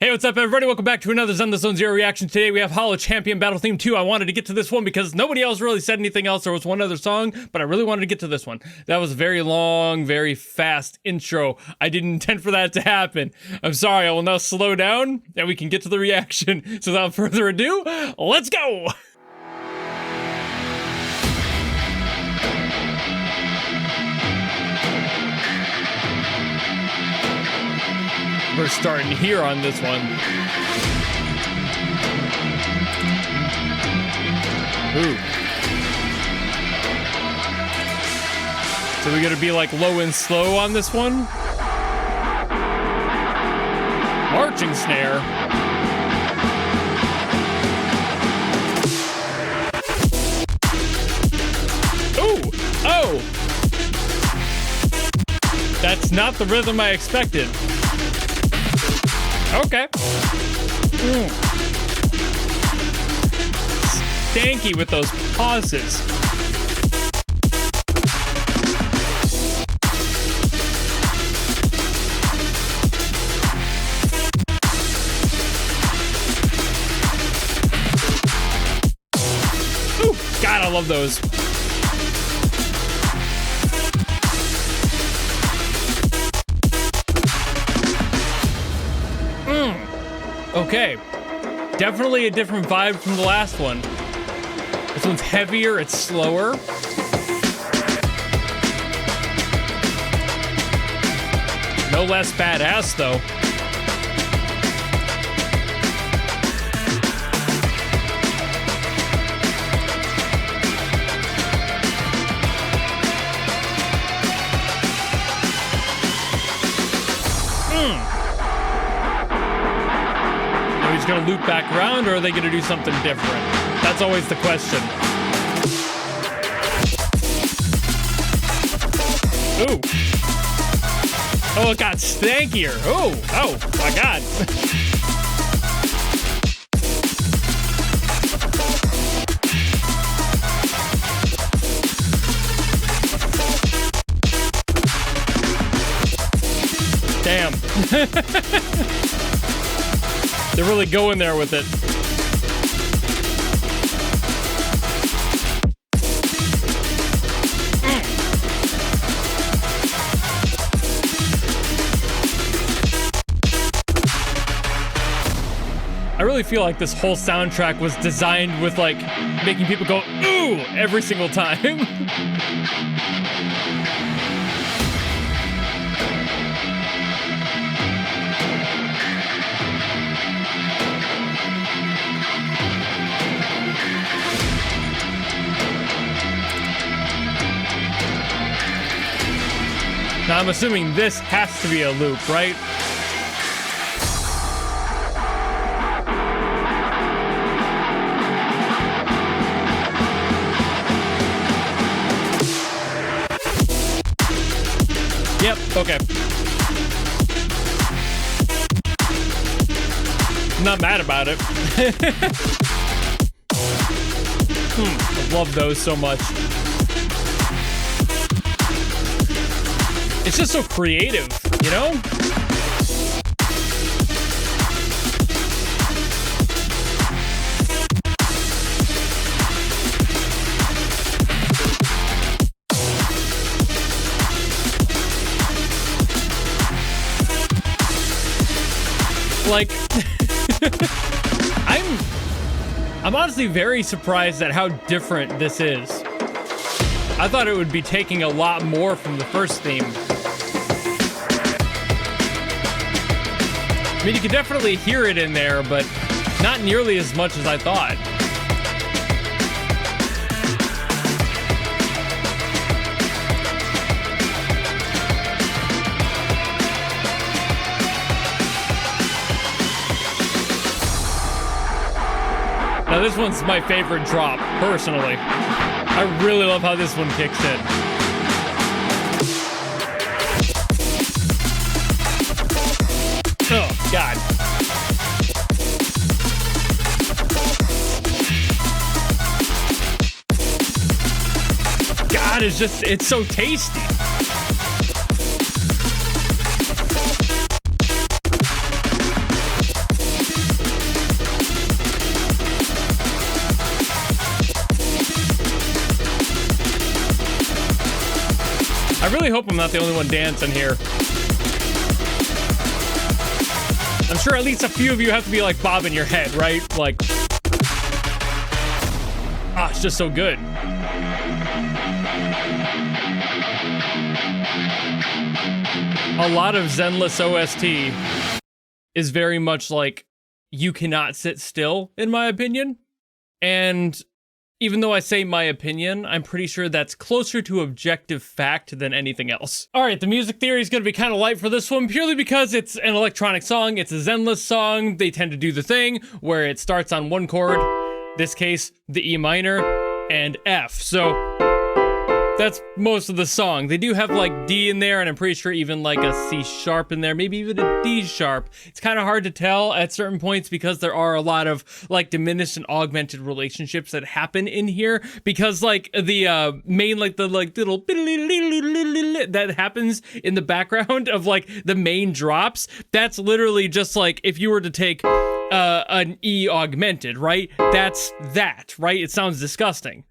Hey, what's up, everybody? Welcome back to another Zenless Zone Zero reaction. Today we have Hollow Champion Battle Theme 2. I wanted to get to this one because nobody else really said anything else. There was one other song, but I really wanted to get to this one. That was a very long, very fast intro. I didn't intend for that to happen. I'm sorry. I will now slow down and we can get to the reaction. So without further ado, let's go! We're starting here on this one. Ooh. So we're gonna be like low and slow on this one. Marching snare. Ooh! Oh! That's not the rhythm I expected. Okay. Stanky with those pauses. Ooh, God, I love those. Okay, definitely a different vibe from the last one. This one's heavier, it's slower. No less badass, though. He's gonna loop back around, or are they gonna do something different? That's always the question. Ooh. Oh, it got stankier. Oh, my God. Damn. They're really going there with it. I really feel like this whole soundtrack was designed with like making people go ooh every single time. Now, I'm assuming this has to be a loop, right? Yep, okay. I'm not mad about it. I love those so much. It's just so creative, you know? Like, I'm honestly very surprised at how different this is. I thought it would be taking a lot more from the first theme. I mean, you can definitely hear it in there, but not nearly as much as I thought. Now, this one's my favorite drop, personally. I really love how this one kicks in. Oh, God. God, it's so tasty. really hope I'm not the only one dancing here. I'm sure at least a few of you have to be like bobbing your head, right? Like, it's just so good. A lot of Zenless OST is very much like, you cannot sit still, in my opinion. And even though I say my opinion, I'm pretty sure that's closer to objective fact than anything else. All right, the music theory is going to be kind of light for this one, purely because it's an electronic song. It's a Zenless song. They tend to do the thing where it starts on one chord, this case, the E minor, and F. So that's most of the song. They do have like D in there, and I'm pretty sure even like a C sharp in there, maybe even a D sharp. It's kind of hard to tell at certain points because there are a lot of like diminished and augmented relationships that happen in here, because like the main like the like little that happens in the background of like the main drops, that's literally just like if you were to take an E augmented, right? That's that, right? It sounds disgusting.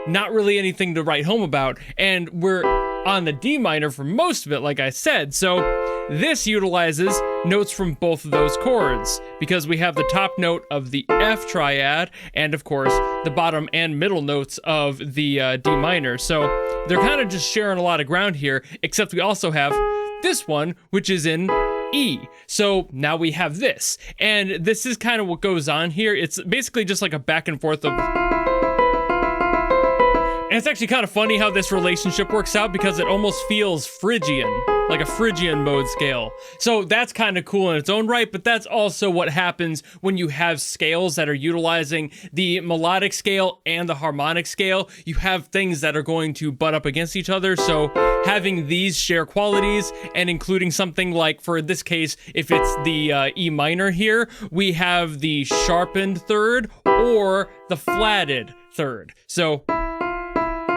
Not really anything to write home about, and we're on the D minor for most of it, like I said, so this utilizes notes from both of those chords, because we have the top note of the F triad, and of course, the bottom and middle notes of the D minor, so they're kind of just sharing a lot of ground here, except we also have this one, which is in E. So now we have this, and this is kind of what goes on here. It's basically just like a back and forth of... And it's actually kind of funny how this relationship works out, because it almost feels Phrygian, like a Phrygian mode scale. So that's kind of cool in its own right, but that's also what happens when you have scales that are utilizing the melodic scale and the harmonic scale. You have things that are going to butt up against each other, so having these share qualities, and including something like, for this case, if it's the E minor here, we have the sharpened third or the flatted third. So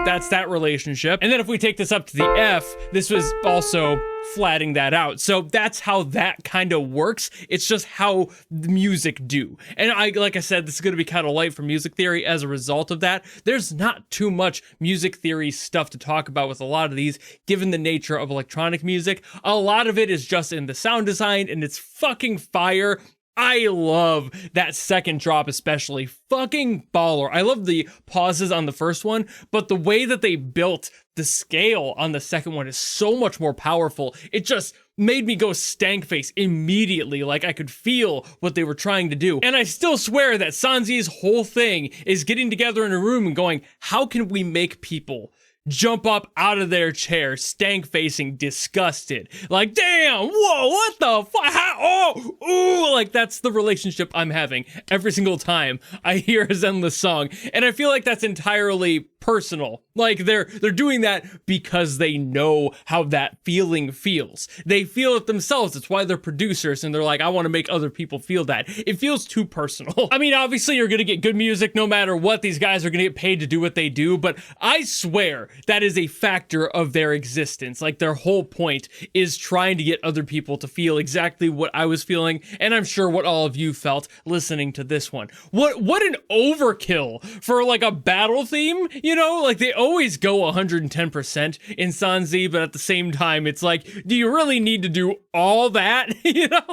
that's that relationship. And then if we take this up to the F, this was also flatting that out. So that's how that kind of works. It's just how the music do. And like I said, this is going to be kind of light for music theory as a result of that. There's not too much music theory stuff to talk about with a lot of these, given the nature of electronic music. A lot of it is just in the sound design, and it's fucking fire. I love that second drop especially. Fucking baller. I love the pauses on the first one, but the way that they built the scale on the second one is so much more powerful. It just made me go stank face immediately, like I could feel what they were trying to do. And I still swear that Sanzi's whole thing is getting together in a room and going, how can we make people jump up out of their chair, stank facing, disgusted, like, damn, whoa, what the fuck, oh, ooh, like, that's the relationship I'm having every single time I hear a Zenless song, and I feel like that's entirely personal. Like, they're doing that because they know how that feeling feels. They feel it themselves. It's why they're producers, and they're like, I want to make other people feel that. It feels too personal. I mean, obviously, you're gonna get good music no matter what. These guys are gonna get paid to do what they do, but I swear that is a factor of their existence. Like, their whole point is trying to get other people to feel exactly what I was feeling, and I'm sure what all of you felt listening to this one. What an overkill for, like, a battle theme, you know? Like, they always go 110% in Sanzi, but at the same time, it's like, do you really need to do all that? You know?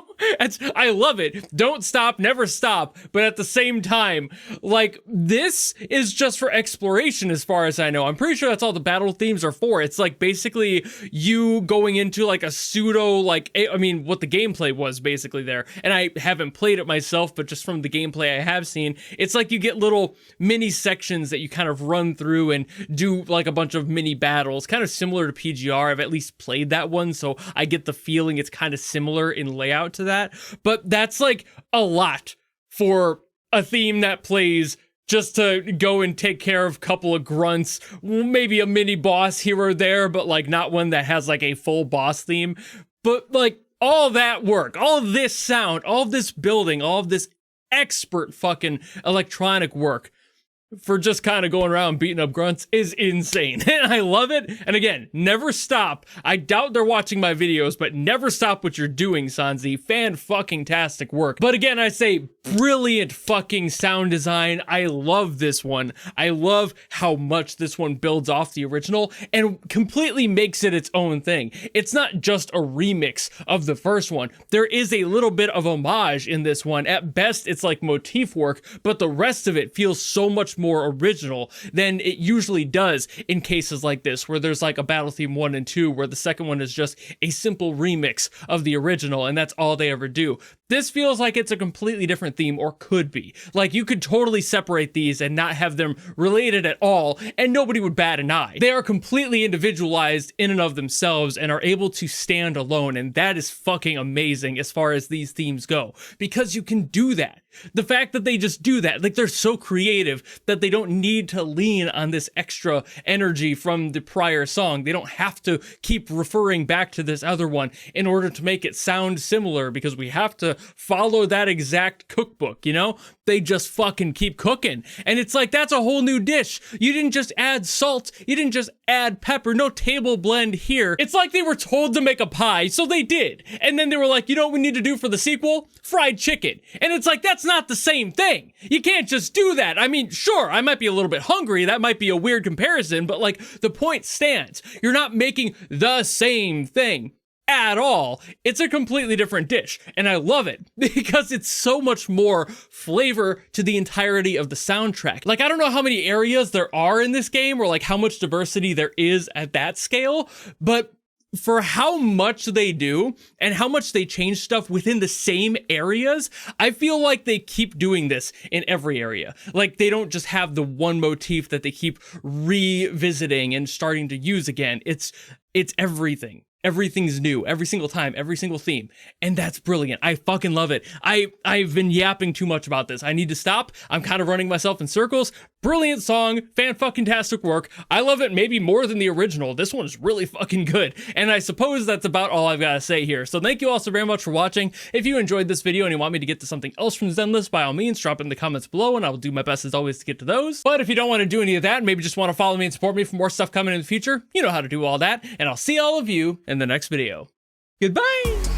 I love it. Don't stop, never stop, but at the same time, like, this is just for exploration as far as I know. I'm pretty sure that's all the battle themes are for. It's like basically you going into like a pseudo, like, I mean, what the gameplay was basically there. And I haven't played it myself, but just from the gameplay I have seen, it's like you get little mini sections that you kind of run through and do like a bunch of mini battles, kind of similar to PGR. I've at least played that one, so I get the feeling it's kind of similar in layout to that. But that's like a lot for a theme that plays just to go and take care of a couple of grunts, maybe a mini boss here or there, but like not one that has like a full boss theme. But like all that work, all of this sound, all of this building, all of this expert fucking electronic work for just kind of going around beating up grunts is insane. And I love it. And again, never stop. I doubt they're watching my videos, but never stop what you're doing, Sanzi. Fan-fucking-tastic work. But again, I say brilliant fucking sound design. I love this one. I love how much this one builds off the original and completely makes it its own thing. It's not just a remix of the first one. There is a little bit of homage in this one. At best, it's like motif work, but the rest of it feels so much more original than it usually does in cases like this, where there's like a battle theme 1 and 2, where the second one is just a simple remix of the original, and that's all they ever do. This feels like it's a completely different theme, or could be. Like, you could totally separate these and not have them related at all, and nobody would bat an eye. They are completely individualized in and of themselves and are able to stand alone, and that is fucking amazing as far as these themes go, because you can do that. The fact that they just do that, like, they're so creative that they don't need to lean on this extra energy from the prior song. They don't have to keep referring back to this other one in order to make it sound similar, because we have to follow that exact cookbook, you know? They just fucking keep cooking. And it's like, that's a whole new dish. You didn't just add salt. You didn't just add pepper. No table blend here. It's like they were told to make a pie, so they did. And then they were like, you know what we need to do for the sequel? Fried chicken. And it's like, that's not the same thing. You can't just do that. I mean, sure, I might be a little bit hungry. That might be a weird comparison, but like, the point stands. You're not making the same thing at all. It's a completely different dish, and I love it because it's so much more flavor to the entirety of the soundtrack. Like, I don't know how many areas there are in this game, or like how much diversity there is at that scale, but for how much they do and how much they change stuff within the same areas, I feel like they keep doing this in every area. Like, they don't just have the one motif that they keep revisiting and starting to use again. It's everything. Everything's new every single time, every single theme. And that's brilliant. I fucking love it. I've been yapping too much about this. I need to stop. I'm kind of running myself in circles. Brilliant song, fan-fucking-tastic work. I love it maybe more than the original. This one is really fucking good. And I suppose that's about all I've got to say here. So thank you all so very much for watching. If you enjoyed this video and you want me to get to something else from Zenless, by all means, drop it in the comments below and I will do my best as always to get to those. But if you don't want to do any of that, maybe just want to follow me and support me for more stuff coming in the future, you know how to do all that. And I'll see all of you in the next video. Goodbye!